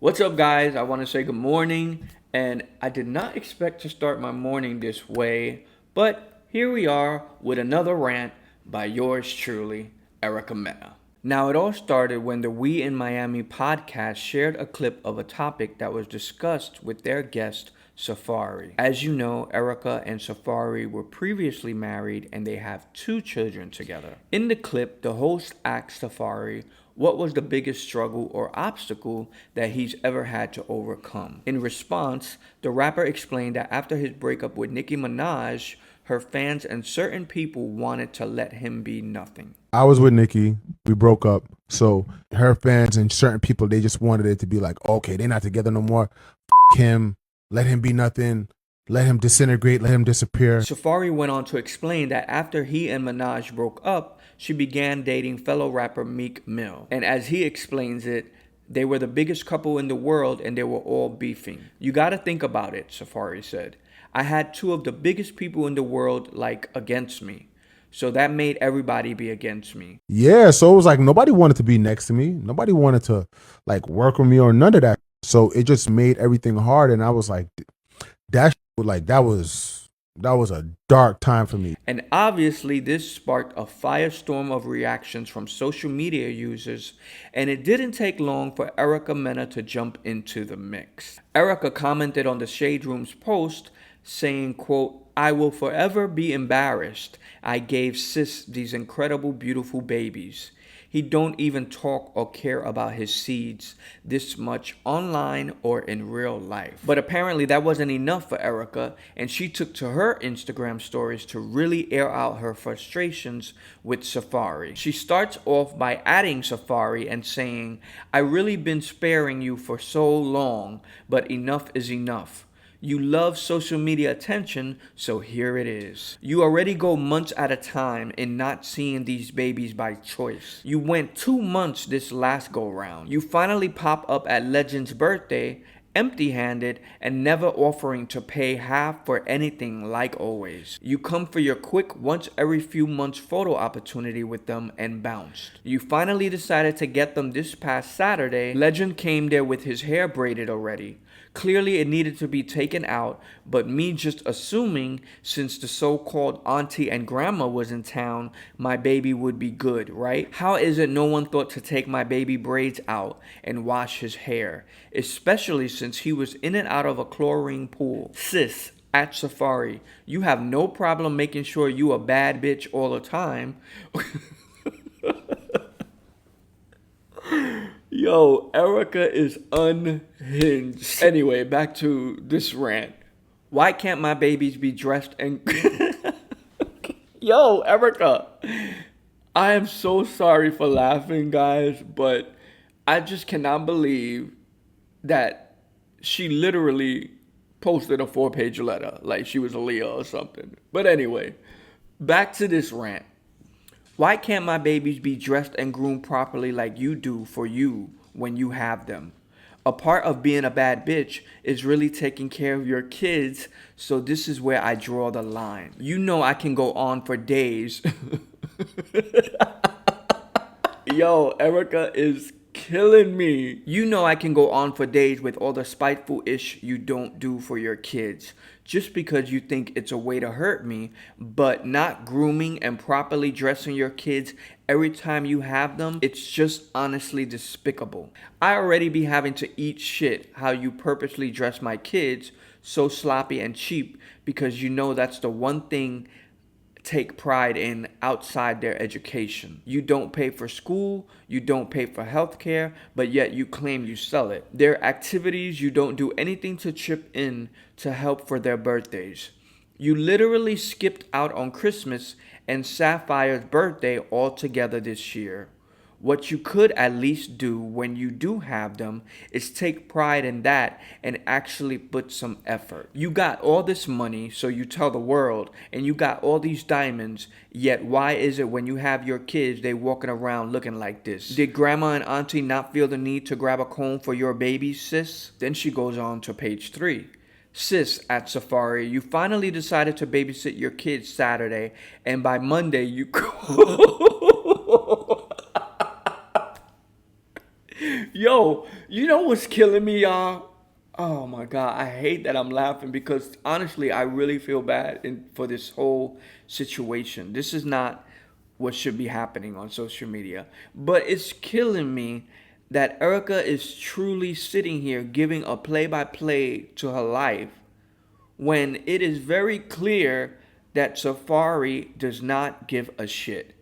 What's up, guys? I want to say good morning, and I did not expect to start my morning this way, but here we are with another rant by yours truly, Erica Mena. Now, it all started when the We in Miami podcast shared a clip of a topic that was discussed with their guest, Safaree. As you know, Erica and Safaree were previously married and they have two children together. In the clip, the host asked Safaree what was the biggest struggle or obstacle that he's ever had to overcome. In response, the rapper explained that after his breakup with Nicki Minaj, her fans and certain people wanted to let him be nothing. I was with Nicki. We broke up. So her fans and certain people, they just wanted it to be like, okay, they're not together no more. Him. Let him be nothing. Let him disintegrate. Let him disappear. Safaree went on to explain that after he and Minaj broke up, she began dating fellow rapper Meek Mill. And as he explains it, they were the biggest couple in the world and they were all beefing. You gotta think about it, Safaree said. I had two of the biggest people in the world against me. So that made everybody be against me. Yeah, so it was like nobody wanted to be next to me. Nobody wanted to work with me or none of that. So it just made everything hard, and I was like, that was a dark time for me. And obviously, this sparked a firestorm of reactions from social media users, and it didn't take long for Erica Mena to jump into the mix. Erica commented on the Shade Room's post saying, quote, I will forever be embarrassed. I gave sis these incredible, beautiful babies. He don't even talk or care about his seeds this much online or in real life. But apparently that wasn't enough for Erica, and she took to her Instagram stories to really air out her frustrations with Safaree. She starts off by adding Safaree and saying, I really been sparing you for so long, but enough is enough. You love social media attention, so here it is. You already go months at a time in not seeing these babies by choice. You went 2 months this last go round. You finally pop up at Legend's birthday, empty-handed and never offering to pay half for anything like always. You come for your quick once every few months photo opportunity with them and bounced. You finally decided to get them this past Saturday. Legend came there with his hair braided already. Clearly it needed to be taken out, but me just assuming since the so-called auntie and grandma was in town, my baby would be good, right? How is it no one thought to take my baby braids out and wash his hair, especially since he was in and out of a chlorine pool? Sis, at Safaree, you have no problem making sure you a bad bitch all the time. Yo, Erica is unhinged. Anyway, back to this rant. Why can't my babies be dressed and... Yo, Erica. I am so sorry for laughing, guys, but I just cannot believe that she literally posted a 4-page letter like she was a Leo or something. But anyway, back to this rant. Why can't my babies be dressed and groomed properly like you do for you when you have them? A part of being a bad bitch is really taking care of your kids, so this is where I draw the line. You know I can go on for days. Yo, Erica is killing me. You know I can go on for days with all the spiteful ish you don't do for your kids just because you think it's a way to hurt me, but not grooming and properly dressing your kids every time you have them, it's just honestly despicable. I already be having to eat shit how you purposely dress my kids so sloppy and cheap because you know that's the one thing take pride in outside their education. You don't pay for school, you don't pay for healthcare, but yet you claim you sell it. Their activities, you don't do anything to chip in to help for their birthdays. You literally skipped out on Christmas and Sapphire's birthday altogether this year. What you could at least do when you do have them is take pride in that and actually put some effort. You got all this money, so you tell the world, and you got all these diamonds, yet why is it when you have your kids, they walking around looking like this? Did grandma and auntie not feel the need to grab a comb for your baby, sis? Then she goes on to page 3. Sis, at Safaree, you finally decided to babysit your kids Saturday, and by Monday you Yo, you know what's killing me, y'all? Oh my God, I hate that I'm laughing because honestly, I really feel bad for this whole situation. This is not what should be happening on social media. But it's killing me that Erica is truly sitting here giving a play by play to her life when it is very clear that Safaree does not give a shit.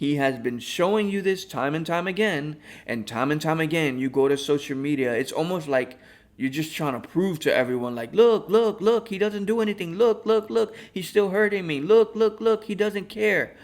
He has been showing you this time and time again, and time again, you go to social media. It's almost like you're just trying to prove to everyone, like, look, look, look, he doesn't do anything. Look, look, look, he's still hurting me. Look, look, look, he doesn't care.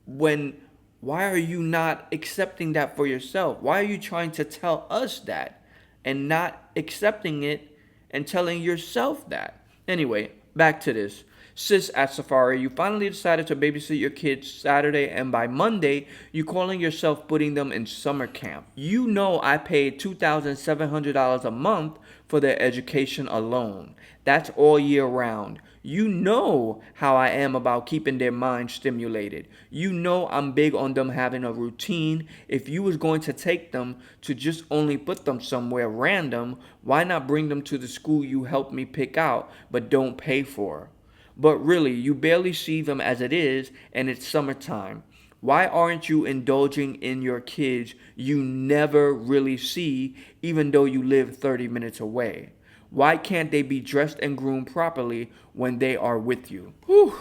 When, why are you not accepting that for yourself? Why are you trying to tell us that and not accepting it and telling yourself that? Anyway, back to this. Sis at Safaree, you finally decided to babysit your kids Saturday, and by Monday, you calling yourself putting them in summer camp. You know I paid $2,700 a month for their education alone. That's all year round. You know how I am about keeping their minds stimulated. You know I'm big on them having a routine. If you was going to take them to just only put them somewhere random, why not bring them to the school you helped me pick out but don't pay for? But really, you barely see them as it is, and it's summertime. Why aren't you indulging in your kids you never really see, even though you live 30 minutes away? Why can't they be dressed and groomed properly when they are with you? Whew.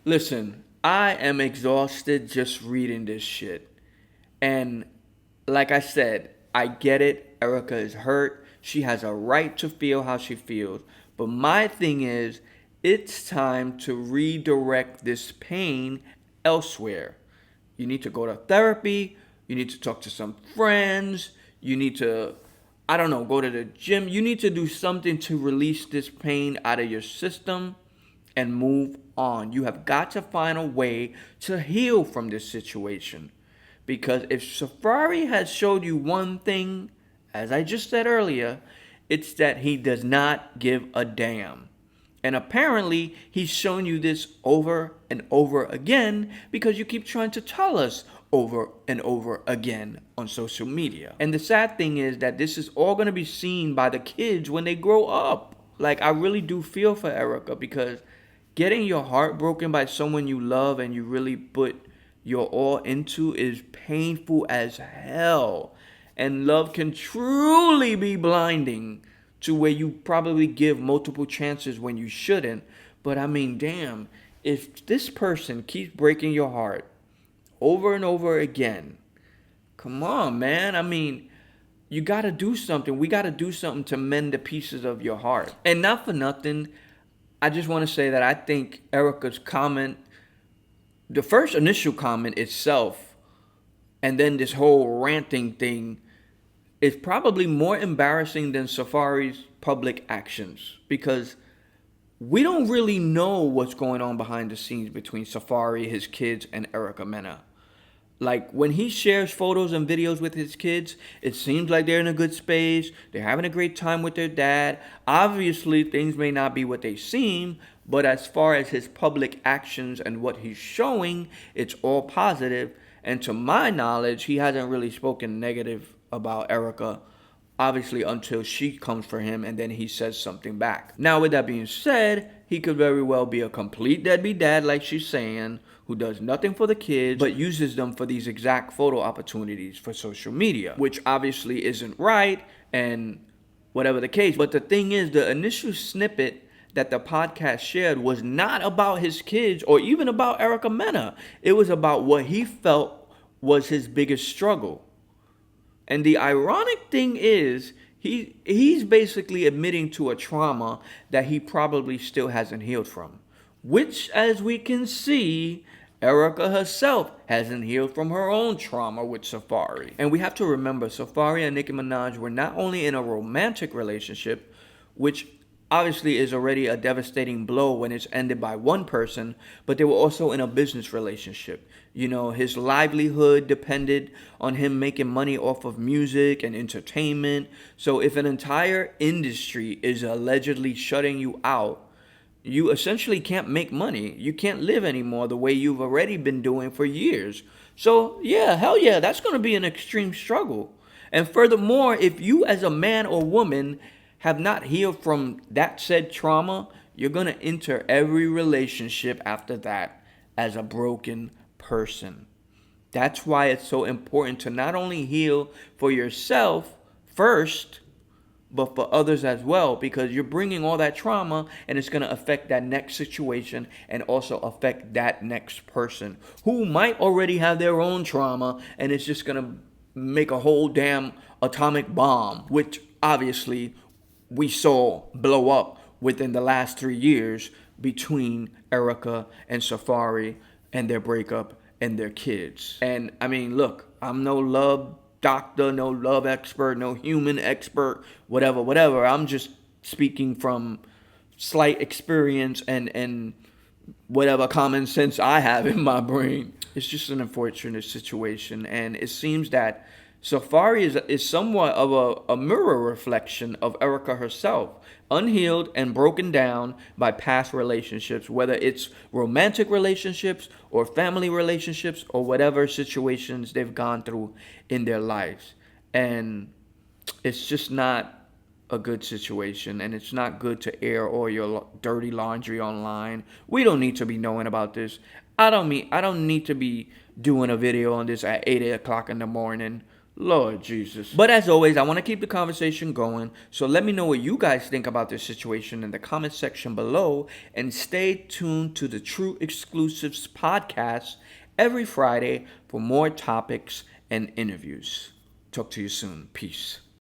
Listen, I am exhausted just reading this shit. And like I said, I get it. Erica is hurt. She has a right to feel how she feels. But my thing is, it's time to redirect this pain elsewhere. You need to go to therapy. You need to talk to some friends. You need to, I don't know, go to the gym. You need to do something to release this pain out of your system and move on. You have got to find a way to heal from this situation. Because if Safaree has showed you one thing, as I just said earlier, it's that he does not give a damn. And apparently, he's shown you this over and over again because you keep trying to tell us over and over again on social media. And the sad thing is that this is all going to be seen by the kids when they grow up. Like, I really do feel for Erica because getting your heart broken by someone you love and you really put your all into is painful as hell. And love can truly be blinding to where you probably give multiple chances when you shouldn't. But I mean, damn, if this person keeps breaking your heart over and over again, come on, man. I mean, you got to do something. We got to do something to mend the pieces of your heart. And not for nothing, I just want to say that I think Erica's comment, the first initial comment itself, and then this whole ranting thing, is probably more embarrassing than Safaree's public actions because we don't really know what's going on behind the scenes between Safaree, his kids, and Erica Mena. Like, when he shares photos and videos with his kids, it seems like they're in a good space. They're having a great time with their dad. Obviously, things may not be what they seem, but as far as his public actions and what he's showing, it's all positive. And to my knowledge, he hasn't really spoken negative about Erica, obviously, until she comes for him and then he says something back. Now, with that being said, he could very well be a complete deadbeat dad, like she's saying, who does nothing for the kids, but uses them for these exact photo opportunities for social media, which obviously isn't right, and whatever the case. But the thing is, the initial snippet that the podcast shared was not about his kids or even about Erica Mena. It was about what he felt was his biggest struggle. And the ironic thing is, he's basically admitting to a trauma that he probably still hasn't healed from. Which, as we can see, Erica herself hasn't healed from her own trauma with Safaree. And we have to remember, Safaree and Nicki Minaj were not only in a romantic relationship, which obviously is already a devastating blow when it's ended by one person, but they were also in a business relationship. You know, his livelihood depended on him making money off of music and entertainment. So if an entire industry is allegedly shutting you out, you essentially can't make money. You can't live anymore the way you've already been doing for years. So yeah, hell yeah, that's going to be an extreme struggle. And furthermore, if you as a man or woman have not healed from that said trauma, you're going to enter every relationship after that as a broken person. That's why it's so important to not only heal for yourself first, but for others as well, because you're bringing all that trauma and it's going to affect that next situation and also affect that next person who might already have their own trauma, and it's just going to make a whole damn atomic bomb, which obviously we saw blow up within the last 3 years between Erica and Safaree and their breakup and their kids. And I mean, look, I'm no love doctor, no love expert, no human expert, whatever. I'm just speaking from slight experience and whatever common sense I have in my brain. It's just an unfortunate situation, and it seems that Safaree is somewhat of a mirror reflection of Erica herself, unhealed and broken down by past relationships, whether it's romantic relationships or family relationships or whatever situations they've gone through in their lives. And it's just not a good situation, and it's not good to air all your dirty laundry online. We don't need to be knowing about this. I don't need to be doing a video on this at 8 o'clock in the morning. Lord Jesus. But as always, I want to keep the conversation going. So let me know what you guys think about this situation in the comment section below. And stay tuned to the TrueExclusives podcast every Friday for more topics and interviews. Talk to you soon. Peace.